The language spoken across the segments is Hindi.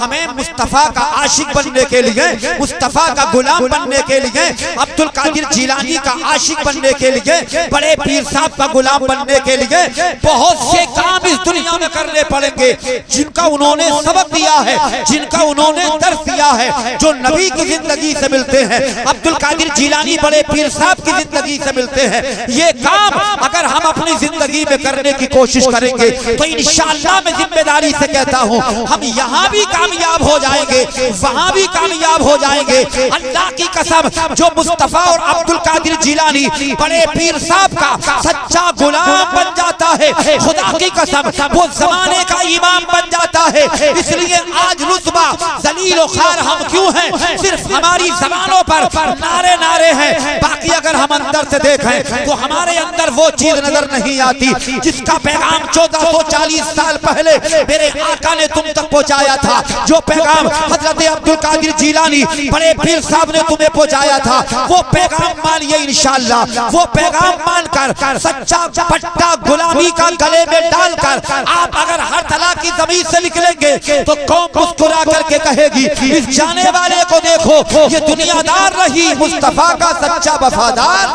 हमें मुस्तफा का आशिक बनने के लिए, मुस्तफा का गुलाम बनने के लिए, अब्दुल कादिर जिलानी का आशिक बनने के लिए, बड़े पीर साहब का गुलाम बनने के लिए बहुत से काम इस दुनिया में करने पड़ेंगे जिनका उन्होंने सबक दिया है, जिनका उन्होंने दर्स दिया है, जो नबी की जिंदगी से मिलते हैं, अब्दुल कादिर जिलानी बड़े पीर साहब की जिंदगी से मिलते हैं। ये काम अगर हम अपनी जिंदगी में करने की कोशिश करेंगे तो इंशाअल्लाह मैं जिम्मेदारी से कहता हूँ हम यहाँ भी कामयाब हो जाएंगे, वहाँ भी कामयाब हो जाएंगे। अल्लाह की कसम, जो मुस्तफा और अब्दुल कादिर जिलानी बड़े पीर साहब का सच्चा गुलाम बन जाता है, खुदा की कसम वो जमाने का इमाम बन जाता है। इसलिए आज रुतबा जलील और खार हम क्यों हैं? सिर्फ हमारी जबानों पर नारे नारे हैं, बाकी अगर हम अंदर से देखें तो हमारे अंदर वो चीज नजर नहीं आती जिसका पैगाम 1440 साल पहले मेरे आका ने तुम तक पहुंचाया था, जो पैगाम हजरत अब्दुल कादिर जिलानी बड़े पीर साहब ने तुम्हें पहुंचाया था। वो पैगाम मानिए इंशाअल्लाह, वो पैगाम मानकर सच्चा पट्टा गुलामी का गले में डालकर आप अगर हर तला की जमीन से निकलेंगे तो कौम मुस्कुरा करके कहेगी इस जाने वाले को देखो, ये दुनियादार रही मुस्तफा का सच्चा वफादार।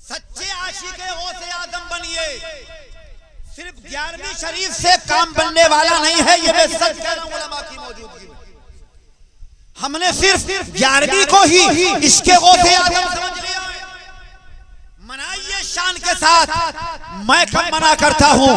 सच्चे आशिक़े गौसे आज़म बनिए। सिर्फ 11वीं शरीफ से काम बनने वाला नहीं है, ये मैं सच कह रहा हूं उलमा की मौजूदगी में। हमने सिर्फ 11वीं को ही इसके गौसे आज़म समझ लिया। मनाइए शान के साथ, मैं कब मना करता हूँ,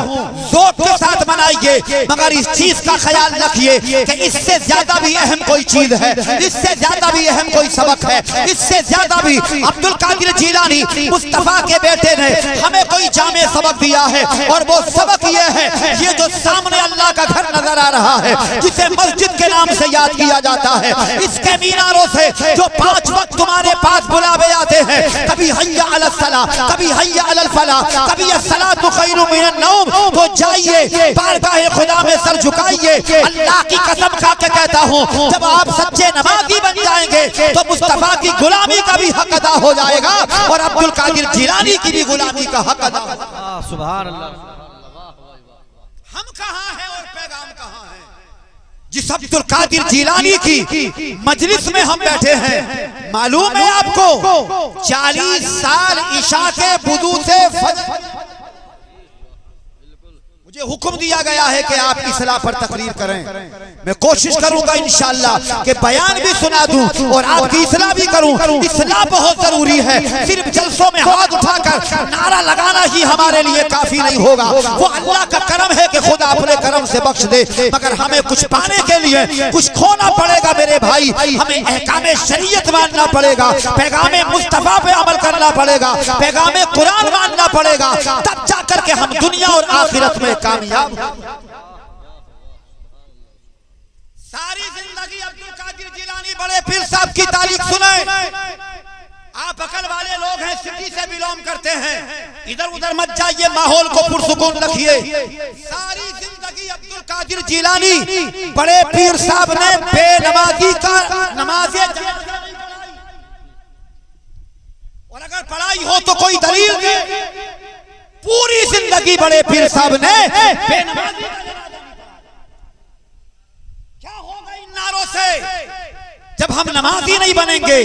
जोर के साथ मनाइए, मगर इस चीज का ख्याल रखिए कि इससे ज्यादा भी अहम कोई चीज है, इससे ज्यादा भी अहम कोई सबक है, इससे ज्यादा भी अब्दुल कादिर जिलानी मुस्तफा के बेटे ने हमें कोई जामे सबक दिया है। और वो सबक ये है, ये जो सामने अल्लाह का घर नजर आ रहा है, जिसे मस्जिद के नाम से याद किया जाता है, इसके मीनारों से जो 5 वक्त तुम्हारे पास बुलावे आते हैं, कभी हैया अला सला, कभी हैया अलल फला, कभी अस्सलातु खैरुम मिनन नौम, तो जाइए बारगाह खुदा में सर झुकाइए। अल्लाह की कसम खा के कहता हूँ, जब आप सच्चे नमाजी बन जाएंगे तो मुस्तफा की गुलामी का भी हक अदा हो जाएगा और अब्दुल कादिर जिलानी की भी गुलामी का हक अदा हो जाएगा। सुभान अल्लाह। हम कहाँ हैं और पैगाम कहाँ है? जिस अब्दुल कादिर जिलानी की मजलिस में हम बैठे हैं, मालूम है आपको 40 साल इशा के वुदू से मुझे हुक्म दिया गया है कि आप इस्लाह पर तकरीर करें। मैं कोशिश करूंगा इंशाअल्लाह कि बयान भी सुना दूं और आपकी इस्लाह भी करूं। इस्लाह बहुत जरूरी है, सिर्फ जलसों में हाथ उठाकर नारा लगाना ही हमारे लिए काफी नहीं होगा। वो अल्लाह का करम है कि खुदा अपने करम से बख्श दे, मगर हमें कुछ पाने के लिए कुछ खोना पड़ेगा मेरे भाई। हमें अहकामे शरीयत मानना पड़ेगा, पैगामे मुस्तफा पे अमल करना पड़ेगा, पैगामे कुरान मानना पड़ेगा, तब जाकर के हम दुनिया और आखिरत में कामयाब। सारी जिंदगी अब्दुल कादिर जिलानी बड़े पीर साहब की तारीख सुने। आप अकल वाले लोग हैं, सिटी से बिलोंग करते हैं, इधर उधर मत जाइए, माहौल को पुरसुकून रखिए। सारी जिंदगी अब्दुल कादिर जिलानी बड़े पीर साहब ने बेनमाजी का नमाज़े और अगर पढ़ाई हो तो कोई दलील दे। पूरी जिंदगी बड़े पीर साहब ने बेनमाजी क्या होगा इन नारों से जब हम नमाजी नहीं बनेंगे?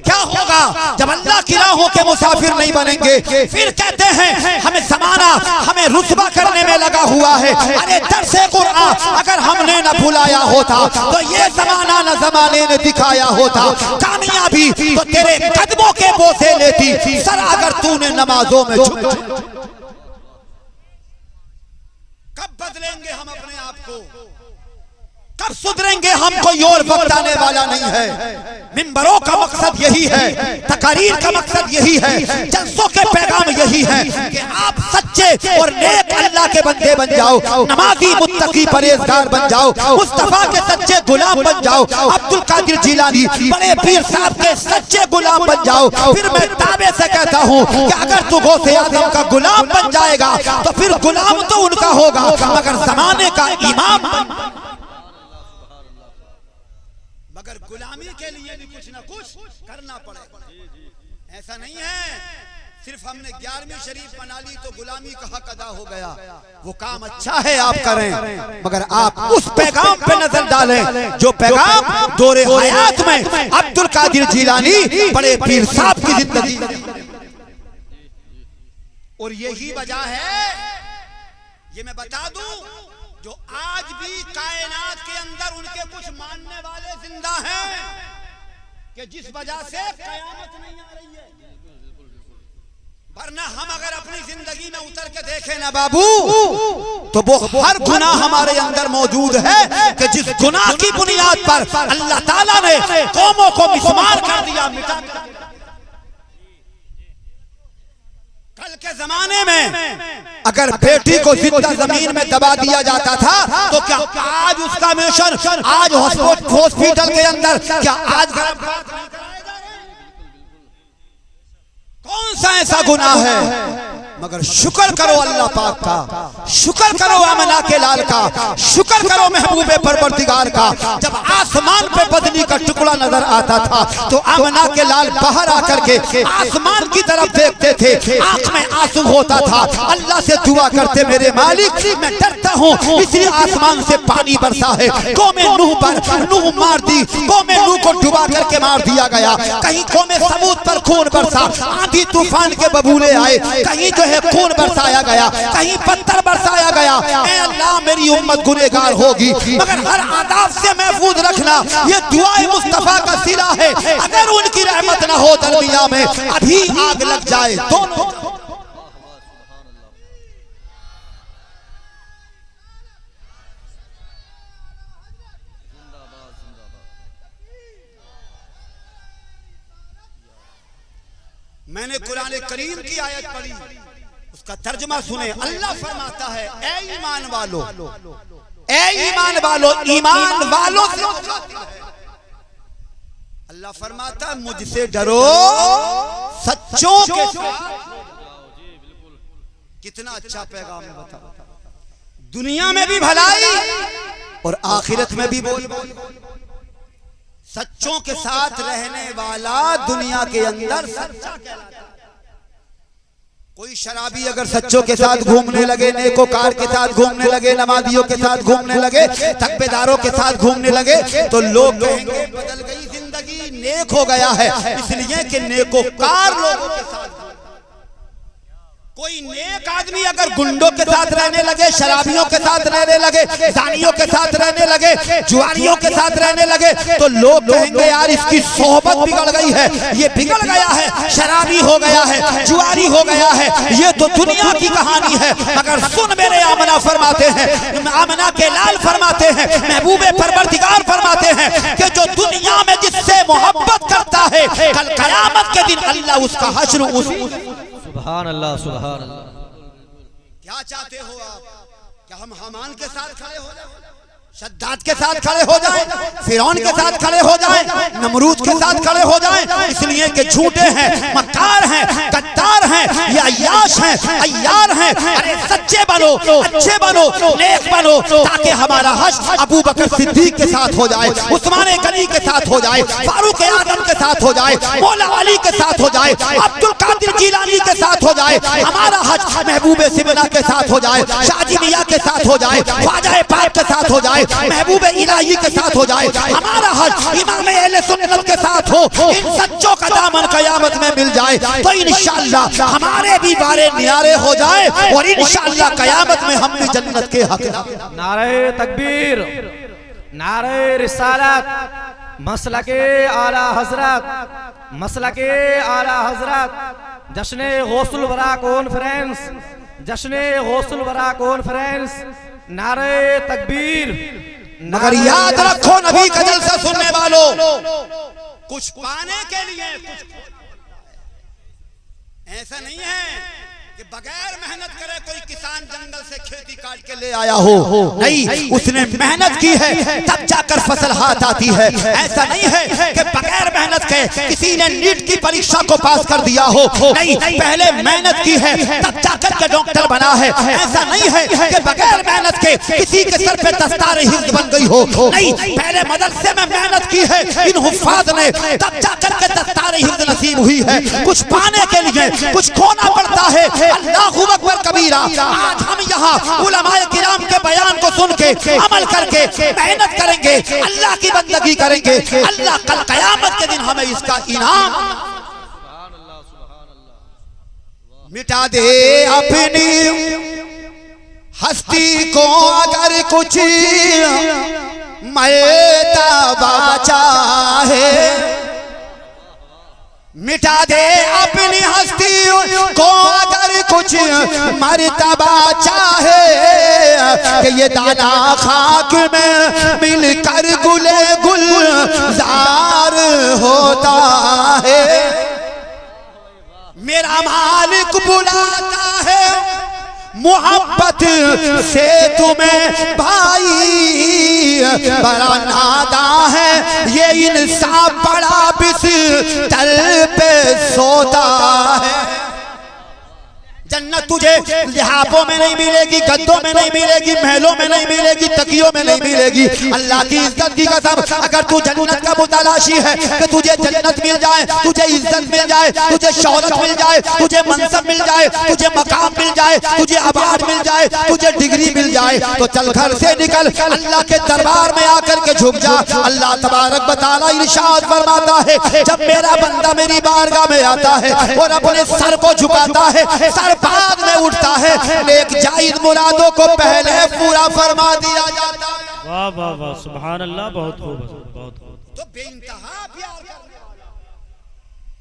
क्या होगा जब अल्लाह की राहों के मुसाफिर नहीं बनेंगे? फिर कहते हैं हमें जमाना हमें रुतबा करने में लगा हुआ है। अरे दर्से कुरान अगर हमने न बुलाया होता तो ये जमाना न जमाने ने दिखाया होता। कामयाबी तो तेरे कदमों के बोझे लेती सर अगर तूने नमाजों में झुक। कब बदलेंगे हम अपने आप को? कब सुधरेंगे हम? कोई और वक्त आने वाला नहीं है। मिंबरों का मकसद यही है, तकारीर का मकसद यही है, जलसों के पैगाम यही है कि आप सच्चे और नेक अल्लाह के बंदे बन जाओ, नमाजी मुत्तकी परहेजगार बन जाओ, मुस्तफा के सच्चे गुलाम बन जाओ, अब्दुल कादिर जिलानी बड़े पीर साहब के सच्चे गुलाम बन जाओ। फिर मैं दावे से कहता हूँ कि अगर तू गौसे आज़म का गुलाम बन जाएगा तो फिर गुलाम तो उनका होगा मगर जमाने का इमाम। मगर गुलामी के लिए भी कुछ ना कुछ करना पड़ेगा। ऐसा नहीं है सिर्फ हमने 11वीं शरीफ बना ली तो गुलामी का हक अदा हो गया। वो काम अच्छा है आप करें, मगर आप उस पैगाम पे नजर डालें जो पैगाम दौरे हयात में अब्दुल कादिर जिलानी बड़े पीर साहब की जिंदगी। और यही वजह है, ये मैं बता दूं, जो आज भी कायनात के अंदर उनके कुछ मानने वाले जिंदा हैं कि जिस वजह से कयामत नहीं आ रही है। वरना हम अगर अपनी जिंदगी में उतर के देखें ना बाबू, तो वो हर गुनाह हमारे अंदर मौजूद है कि जिस गुनाह की बुनियाद पर अल्लाह ताला ने कौमों को मिसमार कर दिया, मिटा। कल के जमाने में अगर बेटी को जिंदा जमीन में दबा दिया जाता था तो क्या आज उसका मिशन, आज हॉस्पिटल के अंदर क्या आज कौन सा ऐसा गुनाह है? मगर शुक्र करो अल्लाह पाक का, शुक्र करो आमना के लाल का, शुक्र करो महबूबे परवरदिगार का। जब आसमान पे बदली का टुकड़ा नजर आता था तो आमना के लाल बाहर आकर के आसमान की तरफ देखते थे, आंख में आंसू होता था, अल्लाह से दुआ करते, मेरे मालिक मैं डरता हूँ इसलिए आसमान से पानी बरसा है। कौमे नूह पर नूह मार दी, कौमे नूह को डुबा करके मार दिया गया, कहीं कौमे समूद पर खून बरसा, आंधी तूफान के बबूले आए, कहीं जो है खून बरसाया गया, कहीं पत्थर बरसाया गया। ऐ अल्लाह मेरी उम्मत गुनहगार होगी, मगर हर आदाब से महफूज रखना, ये दुआए मुस्तफा का सिला है। अगर उनकी रहमत ना हो दरमिया में अभी आग लग जाए दोनों। मैंने कुरान करीम की आयत पढ़ी, उसका तर्जुमा सुने। अल्लाह फरमाता है, ऐ ईमान वालों, ऐ ईमान वालों, ईमान वालों से अल्लाह फरमाता मुझसे डरो सच्चों के साथ। कितना अच्छा पैगाम है बताओ। दुनिया में भी भलाई और आखिरत में भी बोल। सच्चों के साथ रहने वाला दुनिया के अंदर सच्चा कहलाता है। कोई शराबी अगर सच्चों के साथ घूमने लगे, नेकोकार के साथ घूमने लगे, नमाजियों के साथ घूमने लगे, तकबेदारों के साथ घूमने लगे तो लोग कहेंगे बदल गई जिंदगी, नेक हो गया है। इसलिए कि नेकोकार लोगों के साथ। कोई नेक आदमी अगर गुंडों के साथ रहने लगे, शराबियों के साथ रहने लगे, जानियों के साथ रहने लगे, जुआरियों के साथ रहने लगे तो लोग कहेंगे यार इसकी सोहबत बिगड़ गई है, ये बिगड़ गया है, शराबी हो गया है, जुआरी हो गया है, ये तो दुनिया की कहानी है। मगर सुन मेरे आमना फरमाते हैं, आमना के लाल फरमाते हैं, महबूबे परवरदिगार फरमाते हैं कि जो दुनिया में जिससे मोहब्बत करता है कल कयामत के दिन अल्लाह उसका हश्र उसी। सुभान अल्लाह, सुभान अल्लाह। क्या चाहते हो आप? क्या हम हामान के साथ खड़े हो जाएं, शद्दाद के साथ खड़े हो जाएं, फिरौन के साथ खड़े हो जाएं, नमरूद के साथ खड़े हो जाएं? इसलिए कि झूठे हैं, मक्कार हैं, गद्दार हैं, ये अय्याश हैं, अय्यार हैं। अरे सच्चे बनो, अच्छे बनो, नेक बनो, ताकि हमारा हश्र अबू बकर सिद्दीक के साथ हो जाए, उस्मान गनी के साथ हो जाए, फारूक आजम के साथ हो जाए, मौला अली के साथ हो जाए, अब्दुल कादिर जिलानी के साथ हो जाए, हमारा हश्र महबूबे सिमना के साथ हो जाए, शाजी मियां के साथ हो जाए, ख्वाजा पाक के साथ हो जाए, महबूब इलाही के साथ हो जाए, हमारा हज इमाम अहले सुन्नत के साथ हो। इन सच्चों का दामन कयामत में मिल जाए तो इंशाअल्लाह हमारे भी बारे न्यारे हो जाए और इंशाअल्लाह कयामत में हम भी जन्नत के हकदार। नारे तकबीर, नारे रिसालत, मसलके आला हजरत, मसलके आला हजरत, जश्न गौसुल वरा कॉन्फ्रेंस, जश्न गौसुल वरा कॉन्फ्रेंस, नारे तकबीर। मगर याद रखो नबी का जलसा सुनने वालों, कुछ पाने के लिए कुछ ऐसा नहीं है कि बगैर मेहनत करे कोई किसान जंगल से खेती काट के ले आया हो। नहीं, उसने मेहनत की है तब जाकर फसल हाथ आती है। ऐसा नहीं है कि बगैर मेहनत के किसी ने नीट की परीक्षा को पास कर दिया हो। नहीं, पहले मेहनत की है तब जाकर के डॉक्टर बना है। ऐसा नहीं है कि बगैर मेहनत के किसी के सर पे दस्तार हिफ्ज बन गई हो, नहीं, पहले मदरसे में मेहनत की है इन हुफ्फाज ने, तब जाकर के दस्तार हिफ्ज नसीब हुई है। कुछ पाने के लिए कुछ खोना पड़ता है। अल्लाहू अकबर कबीरा। आज हम यहाँ उलमाए किराम के बयान को सुन के अमल करके मेहनत करेंगे, अल्लाह की बंदगी करेंगे, अल्लाह कल कयामत के दिन हमें इसका इनाम मिटा दे अपनी हस्ती को अगर कुछ मर्तबा चाहे, मिटा दे अपनी हस्ती को अगर कुछ मर्तबा चाहे, कि ये दाना खाक में मिलकर गुले गुलजार होता है। मेरा मालिक बुलाता है मोहब्बत से तुम्हें भाई, बड़ा नादा है ये इंसान, बड़ा बिस्तर पे सोता है। जन्नत तुझे लिहाफों में नहीं मिलेगी, गद्दों में नहीं मिलेगी, महलों में नहीं मिलेगी, तकियों में नहीं मिलेगी। अल्लाह की इज्जत की कसम, अगर तू जन्नत का मुतलाशी है कि तुझे जन्नत मिल जाए, तुझे इज्जत मिल जाए, तुझे शौहरत मिल जाए, तुझे मनसब मिल जाए, तुझे मकाम मिल जाए, तुझे अवार्ड मिल जाए, तुझे डिग्री मिल जाए, तो चल घर से निकल अल्लाह के दरबार में आकर के झुक जा। अल्लाह तबारक व तआला इरशाद फरमाता है, जब मेरा बंदा मेरी बारगाह में आता है और अपने सर को झुकाता है, सर बाद में उठता है, नेक जायज मुरादों को पहले पूरा फरमा दिया जाता है। वाह वाह वाह, सुभान अल्लाह, बहुत खूब, बहुत खूब। तो बेइंतहा प्यार करने वाला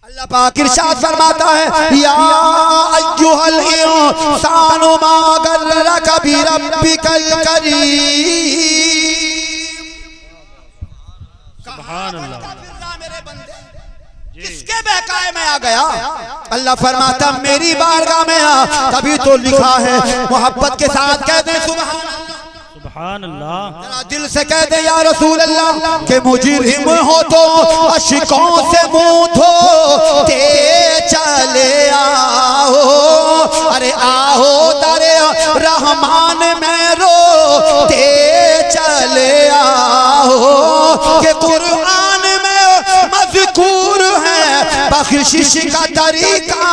अल्लाह पाक इरशाद फरमाता है, या अय्युहल इंसानु मा गर्रका बिरब्बिकल करीम। सुभान अल्लाह। मेरे बंदे किसके बहकाए में आ गया? अल्लाह फरमाता मेरी बारगाह में आ, तभी तो लिखा है मोहब्बत के साथ कह दे सुभान अल्लाह। दिल से कह दे या रसूल अल्लाह के मुजरिम हो तो अशिकों से मुंह धो ते चले आओ, अरे आओ दरे रहमान में रो ते चले आओ, के कुरान में मज़कूर है बख्शिश का तरीका,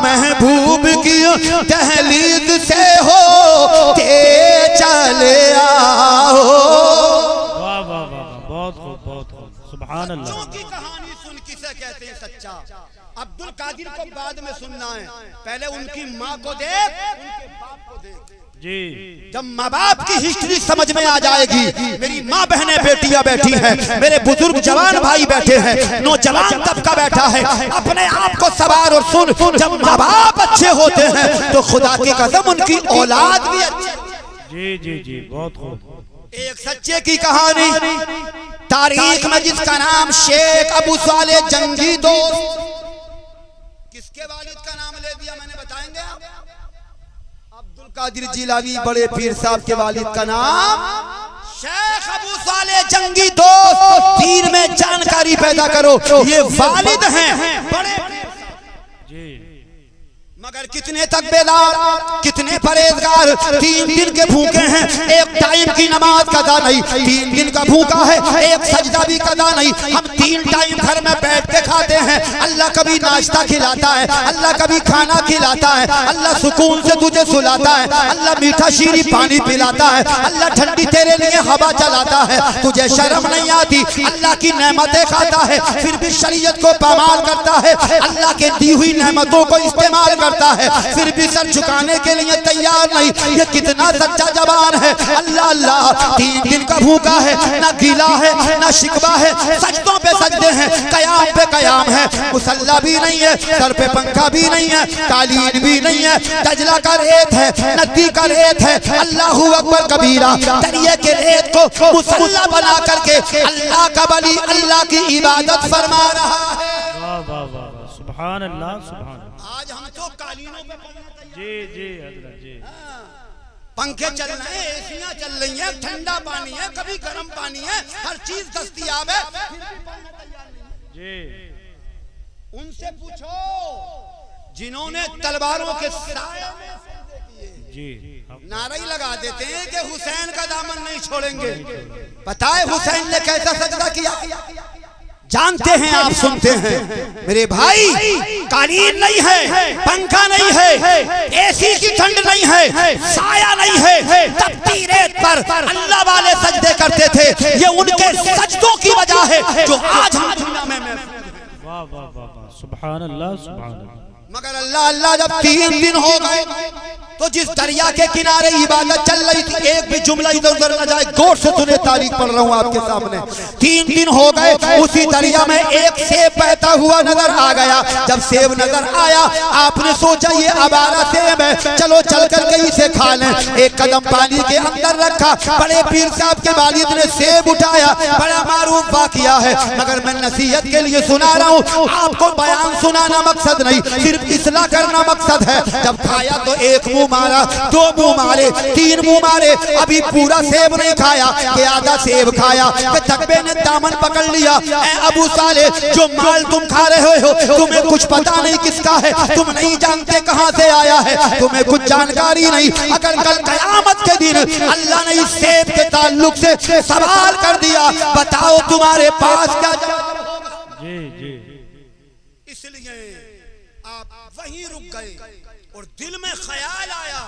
महबूब की दहलीज से हो ते चले आओ। वाह वाह वाह, बहुत खूब, बहुत खूब, सुभान अल्लाह। की कहानी सुन किसे कहते हैं सच्चा? अब्दुल कादिर को बाद में सुनना है, पहले उनकी माँ को देख, उनके बाप को देख जी। जब माँ बाप की हिस्ट्री समझ में आ जाएगी, मेरी माँ बहनें बेटियां बैठी हैं, मेरे बुजुर्ग जवान भाई बैठे हैं, नौजवान तबका बैठा है, अपने आप को सवार और सुन। जब माँ बाप अच्छे होते हैं तो खुदा की कसम उनकी औलाद भी अच्छी। जी जी जी, बहुत खूब। एक सच्चे की कहानी तारीख में जिसका नाम शेख अबू साले जंगी दोस्त, किसके वालिद का नाम ले दिया मैंने बताएंगे आप? अब्दुल कादिर जिलानी बड़े पीर साहब के वालिद का नाम शेख अबू साले जंगी दोस्त। दीन में जानकारी पैदा करो, ये वालिद हैं बड़े जी। मगर कितने तकबेदार, कितने परहेजगार, 3 दिन के भूखे हैं, एक टाइम की नमाज कदा नहीं, 3 दिन का भूखा है, एक सजदा भी कदा नहीं। हम 3 टाइम घर में बैठ के खाते हैं, अल्लाह कभी नाश्ता खिलाता है, अल्लाह कभी खाना खिलाता है, अल्लाह सुकून से तुझे सुलाता है, अल्लाह मीठा शीरी पानी पिलाता है, अल्लाह ठंडी तेरे लिए हवा चलाता है, तुझे शर्म नहीं आती, अल्लाह की नेमतें खाता है, फिर भी शरीयत को पामाल करता है, अल्लाह के दी हुई नेमतों को इस्तेमाल करता है, फिर भी सर झुकाने के लिए तैयार नहीं। ये कितना सच्चा जवान है। अल्लाह अल्लाह 3 दिन का भूखा है, ना गिला है ना शिकवा है, सजदों पे सजदे हैं, कयाम पे कयाम है, मुसल्ला भी नहीं है, सर पे पंखा भी नहीं है, कालीन भी नहीं है, दजला का रेत है, नदी का रेत है। अल्लाहू अकबर कबीरा, दरिया के रेत को मुसल्ला बना करके अल्लाह का वली अल्लाह की इबादत फरमा रहा है। वाह वाह वाह, सुभान अल्लाह, सुभान। आज हम तो कालीनों पे पड़ना तैयार। जी जी हजरत जी। पंखे चल रहे हैं, एसियां चल रही हैं, ठंडा पानी है, कभी गर्म पानी है, हर चीज दस्तयाब है, फिर भी पढ़ना तैयार नहीं जी। उनसे पूछो जिन्होंने तलवारों के साए में सजदे किए, जी नारा ही लगा देते हैं कि हुसैन का दामन नहीं छोड़ेंगे। पता है हुसैन ने कैसा सजदा किया? जानते हैं आप, सुनते हैं मेरे भाई। कालीन नहीं है, पंखा नहीं है, एसी की ठंड नहीं है, साया नहीं है, तपती रेत पर अल्लाह वाले सजदे करते थे। ये उनके सजदों की वजह है जो आज हम दुनिया में। वाह वाह वाह वाह, सुभान अल्लाह सुभान अल्लाह। मगर अल्लाह अल्लाह जब 3 दिन हो गए तो जिस दरिया के किनारे इबादत चल रही थी, एक भी जुमला इधर उधर न जाए, गौर से सुने, तारीख पढ़ रहा हूँ आपके सामने। 3 दिन हो गए, उसी दरिया में एक सेब बहता हुआ नजर आ गया। जब सेब नजर आया, आपने सोचा ये आवारा सेब है, चलो चल करके इसे खा लें। एक कदम पानी के अंदर रखा, बड़े पीर साहब के वालिद ने सेब उठाया, बड़ा मारूफ वाकिया है, मगर मैं नसीहत के लिए सुना रहा हूँ आपको। बयान सुनाना मकसद नहीं, सिर्फ इस्लाह करना मकसद है। जब खाया तो एक मुंह मारा, 2 मुंह मारे, 3 मुंह मारे, अभी पूरा सेब नहीं खाया कि आधा सेब खाया। तकबे ने दामन पकड़ लिया, ए अबू साले, जो माल तुम खा रहे हो तुम्हें कुछ पता नहीं किसका है, तुम नहीं जानते कहां से आया है, तुम्हें कुछ जानकारी नहीं। अगर कल कयामत के दिन अल्लाह ने इस सेब के ताल्लुक से सवाल कर दिया, बताओ तुम्हारे पास क्या जवाब होगा? जी जी। इसलिए आप वहीं रुक गए और दिल में ख्याल आया।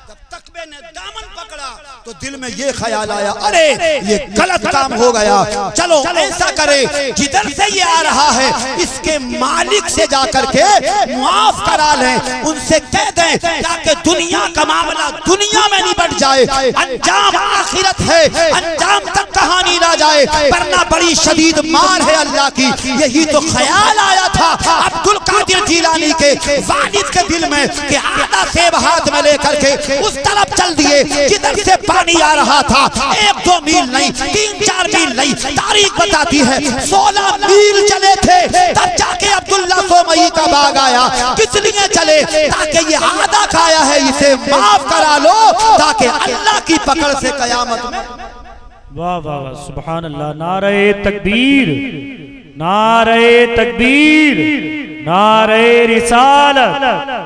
जब तकबे ने दामन पकड़ा तो दिल में ये ख्याल आया, अरे ये गलत काम हो गया, चलो ऐसा करे, जिधर से ये आ रहा है इसके मालिक से जाकर के माफ करा लें, उनसे कह दें ताकि दुनिया का मामला दुनिया में निपट जाए, अंजाम आखिरत है, अंजाम तक कहानी ना जाए, वरना बड़ी शदीद मार है अल्लाह की। यही तो ख्याल आया था अब्दुल कादिर जिलानी के वालिद के दिल में कि आधा सेब हाथ में लेकर के उस तरफ चल दिए जिधर से पानी आ रहा था। 1-2 मील नहीं, 3-4 मील नहीं, तारीख बताती है 16 मील चले थे, तब जाके अब्दुल्ला सोमई का बाग आया। किस लिए चले? ताकि ये आधा खाया है, इसे माफ करा लो, ताकि अल्लाह की पकड़ से कयामत में। वाह वाह वाह, सुभान अल्लाह। नारे तकबीर, नारे तकबीर, नारे रिसालत,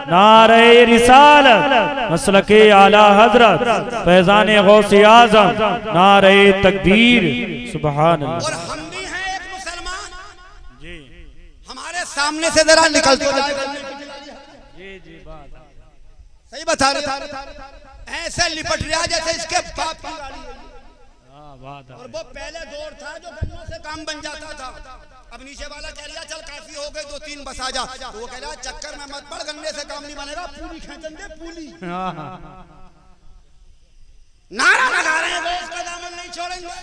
नारे रिसालत, मसलके आला हजरत फैजान गौसे आजम, नारे तकबीर, सुभान अल्लाह। और हम भी हैं एक मुसलमान जी, हमारे सामने से जरा निकलते जी जी, बात सही बता रहे, ऐसे लिपट रहा जैसे इसके बाप की गाड़ी है। और वो पहले दौर था जो गन्नों से काम बन जाता था। अब नीचे वाला कह लिया चल काफी हो गए, 2-3 बस आ जा, तो वो कह रहा चक्कर में मत पड़, गन्ने से काम नहीं बनेगा, पूली खेचन दे पूली। नारा लगा रहे हैं, इसका दामन नहीं छोड़ेंगे।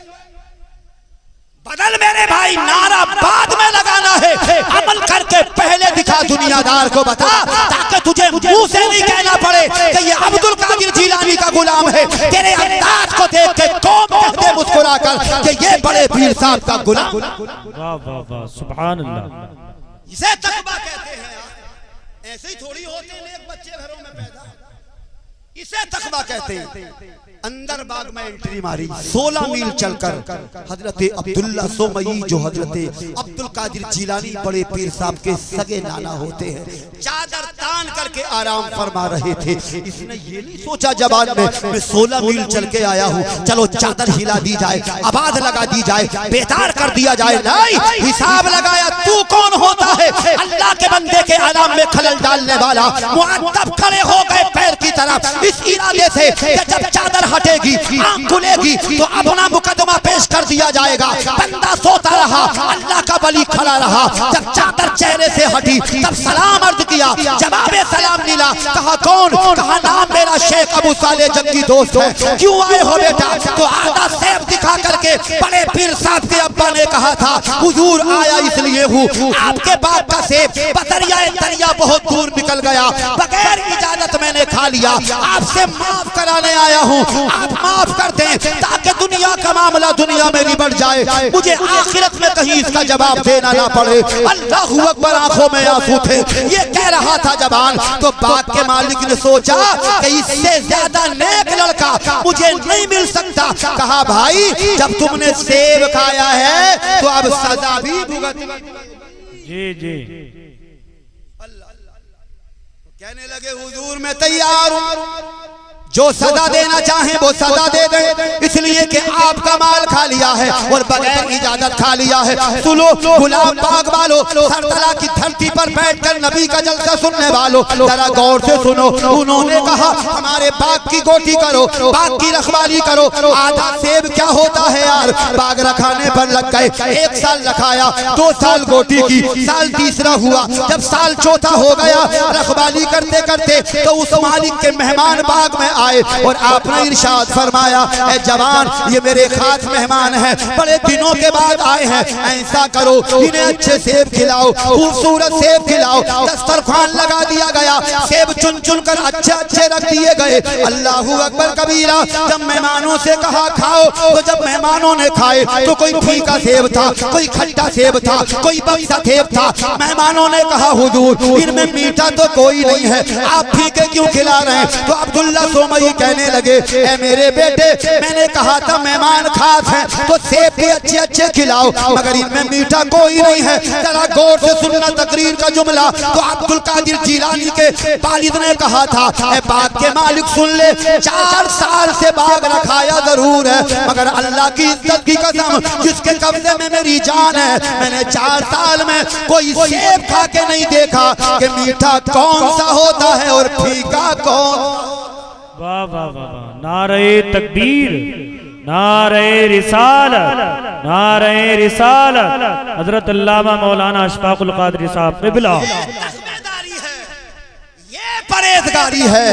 बदल मेरे भाई, नारा बाद में लगाना है, अमल करके पहले दिखा, दुनियादार को बता, ताकि तुझे मुंह से नहीं कहना पड़े कि ये अब्दुल कादिर जिलानी का गुलाम है। तेरे अंदाज को देख के कौम कहते मुस्कुराकर कि ये बड़े पीर साहब का गुलाम। वाह वाह वाह, सुभान अल्लाह। इसे तकवा कहते हैं। ऐसे ही थोड़ी होते हैं नेक बच्चे घरों में पैदा, इसे तकवा कहते हैं। अंदर बाग में एंट्री मारी, 16 मील चलकर हजरत अब्दुल्ला सोमई जो हजरत अब्दुल कादिर जिलानी बड़े पीर साहब के सगे नाना होते हैं, चादर तान करके आराम फरमा रहे थे। इसने ये नहीं सोचा जबान में मैं 16 मील चल के आया हूँ, चलो चादर हिला दी जाए, आवाज लगा दी जाए, बेदार कर दिया जाए। नहीं, हिसाब लगाया, तू कौन होता है अल्लाह के बंदे के आराम में खलल डालने वाला। मुअद्दब खड़े हो गए पैर की तरफ, इस इरादे से कि जब चादर हटेगी, आंख खुलेगी तो अपना मुकदमा पेश कर दिया जाएगा। बंदा सोता रहा, अल्लाह का वली खड़ा रहा। जब चादर चेहरे से हटी तब सलाम अर्ज किया, जवाबे सलाम मिला। कहा कौन? कहा नाम मेरा शेख अबू साले जंगी दोस्त है। क्यों आए हो बेटा? तो आधा सेब दिखा करके बड़े पीर साहब के अब्बा ने कहा था हुजूर आया इसलिए हूँ, आपके बाप का सेब बतरिया तरिया बहुत दूर निकल गया, बगैर इजाजत मैंने खा लिया, आपसे माफ कराने आया हूँ, आप माफ कर दें ताकि दुनिया का मामला दुनिया में निबट जाए, मुझे आखिरत में कहीं इसका जवाब देना ना पड़े। अल्लाहू अकबर, आंखों में आंसू थे। ये कह रहा था जबान, तो बाग के मालिक ने सोचा कि इससे ज्यादा नेक लड़का मुझे नहीं मिल सकता। कहा भाई जब तुमने सेब खाया है तो अब सजा भी भुगत। जी जी। कहने लगे हुजूर मैं तैयार हूँ, जो सजा देना चाहे वो सजा दे दे, इसलिए कि आपका माल खा लिया है और बगैर इजाजत खा लिया है। सुनो गुलाम बाग वालों, सरतला की धरती पर बैठकर नबी का जलसा सुनने वालों, जरा गौर से सुनो। उन्होंने कहा हमारे बाग की गोटी करो, बाग की रखवाली करो। आधा सेब क्या होता है यार, बाग रखाने पर लग गए। 1 साल रखाया, 2 साल गोटी की, साल तीसरा हुआ, जब साल चौथा हो गया, रखवाली करते करते तो उस मालिक के मेहमान बाग में आए और आपने इरशाद फरमाया, ए जवान ये मेरे खास मेहमान हैं, बड़े दिनों के बाद आए हैं, ऐसा करो इन्हें अच्छे सेब खिलाओ, खूबसूरत सेब खिलाओ। दस्तरखान लगा दिया गया, सेब चुन चुन कर अच्छे अच्छे रख दिए गए। अल्लाहू अकबर कबीरा। जब मेहमानों से कहा खाओ, तो जब मेहमानों ने खाए तो कोई फीका सेब था, कोई खट्टा सेब था, कोई बक्सा सेब था। मेहमानों ने कहा हुजूर इनमें मीठा तो कोई नहीं है, आप फीके क्यों खिला रहे हैं? तो अब्दुल्ला सोमई कहने लगे, ए मेरे बेटे मैंने कहा था मेहमान खास हैं तो सेब भी अच्छे अच्छे खिलाओ, मगर इनमें मीठा कोई नहीं है। जरा गौर से सुनना तकरीर का जुमला। तो अब्दुल कादिर जिलानी के वालिद ने कहा था, ए बाग के मालिक सुन ले, 4 साल से बाग रखाया जरूर है, मगर अल्लाह की इज्जत की कसम जिसके कब्जे में मेरी जान है, मैंने 4 साल में कोई सेब खा के नहीं देखा कि मीठा कौन सा होता है और फीका कौन। वाह वाह वाह वाह, नारे तकबीर, नारे रिसालत, नारे रिसालत। हजरत अल्लामा मौलाना अशफाकुल कादरी साहब क़िबला। परहेजगारी है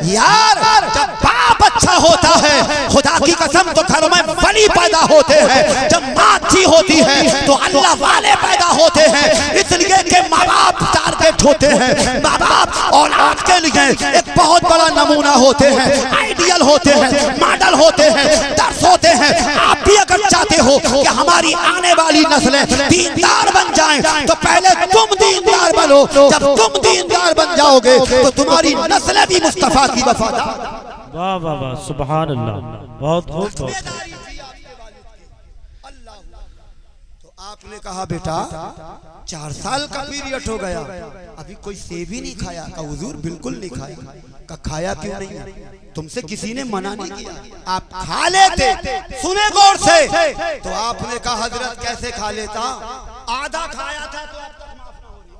यार। जब बाप अच्छा होता है, खुदा की कसम तो घरों में वली पैदा होते हैं। जब माँ अच्छी होती है तो अल्लाह वाले पैदा होते हैं। इसलिए कि माँ बाप टारगेट होते हैं, माँ बाप औलाद के लिए एक बहुत बड़ा नमूना होते हैं, आइडियल होते हैं, मॉडल होते हैं, दर्श होते हैं। आप भी अगर चाहते हो कि हमारी आने वाली नस्लें दीनदार बन जाएं, तो पहले तुम दीनदार बनो। जब तुम दीनदार बन जाओगे तो तुम्हारी नस्लें भी मुस्तफा की वफादार। वाह वाह वाह, सुभान अल्लाह, बहुत खूब। तो आपने कहा बेटा 4 साल का पीरियड हो गया, अभी कोई सेब ही नहीं खाया। का हुजूर बिल्कुल नहीं खाया। का खाया क्यों नहीं? तुमसे किसी ने मना नहीं किया, आप खा लेते। सुने गौर से। तो आपने कहा हजरत कैसे खा लेता? आधा खाया था तो अब तक माफ ना हो रही।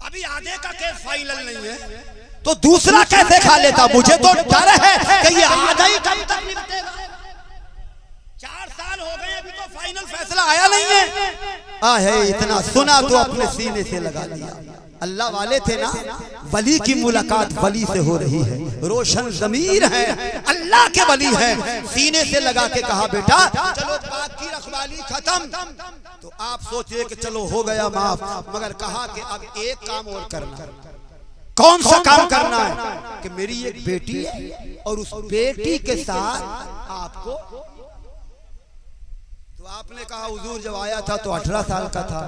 अभी आधे का केस फाइनल नहीं है तो दूसरा कैसे खा लेता? मुझे तो डर है कि ये आधा ही कब तक निपटेगा। 4 साल हो गए, अभी तो फाइनल फैसला आया नहीं है। है इतना सुना तो अपने सीने से लगा लिया। अल्लाह वाले थे ना, वली की मुलाकात वली से हो रही है, रोशन ज़मीर है, अल्लाह के वली है। सीने से लगा के कहा बेटा चलो बाग की रखवाली खत्म। तो आप सोचिए कि चलो हो गया माफ, मगर कहा कि अब एक काम और करना। कौन सा काम करना है? कि मेरी एक बेटी है और उस बेटी के साथ आपको। तो आपने कहा हुजूर जब आया था तो 18 साल का था,